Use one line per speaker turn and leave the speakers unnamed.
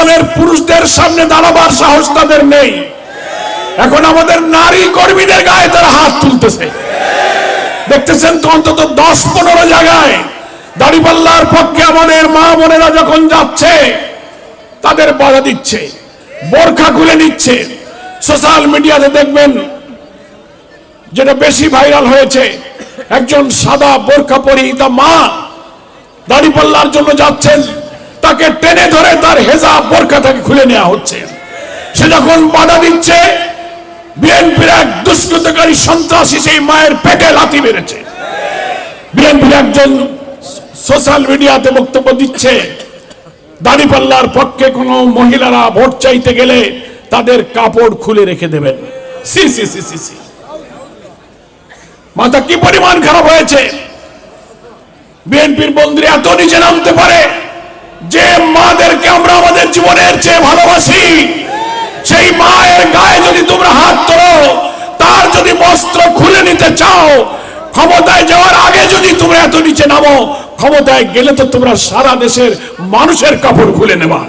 ইসলামের পুরুষদের সামনে দাঁড়াবার সাহস তাদের নেই। এখন আমাদের নারী কর্মীদের গায়ে তারা হাত তুলতেছে। দেখতেছেন তো অন্তত 10-15 জায়গায় দাড়িপাল্লার পক্ষে আমাদের মা বোনেরা যখন যাচ্ছে তাদের বাধা দিচ্ছে, বোরখা খুলে নিচ্ছে। সোশ্যাল মিডিয়াতে দেখবেন যেটা বেশি ভাইরাল হয়েছে, একজন সাদা বোরখা পরিহিতা মা দাড়িপাল্লার জন্য যাচ্ছেন, তাকে টেনে ধরে তার হেজাব বোরখা থেকে খুলে নেওয়া হচ্ছে। সে যখন বাধা দিচ্ছে, বিএনপির এক দুষ্কৃতকারী সন্ত্রাসী সেই মায়ের পেটে লাথি মেরেছে। বিএনপির একজন সোশ্যাল মিডিয়াতে বক্তব্য দিচ্ছে, দাড়িপাল্লার পক্ষে কোন মহিলারা ভোট চাইতে গেলে তাদের কাপড় খুলে রেখে দেবেন। সি সি সি সি সি, মাথা কি পরিমাণ খারাপ হয়েছে। বিএনপির বন্ধুরা এত নিচে নামতে পারে যে মাদেরকে আমরা আমাদের জীবনের চেয়ে ভালোবাসি, সেই মায়ের গায়ে যদি তোমরা হাত তোলো, তার যদি বস্ত্র খুলে নিতে চাও, ক্ষমতায় যাওয়ার আগে যদি তোমরা এত নিচে নামো, ক্ষমতায় গেলে তো তোমরা সারা দেশের মানুষের কাপড় খুলে নেবা।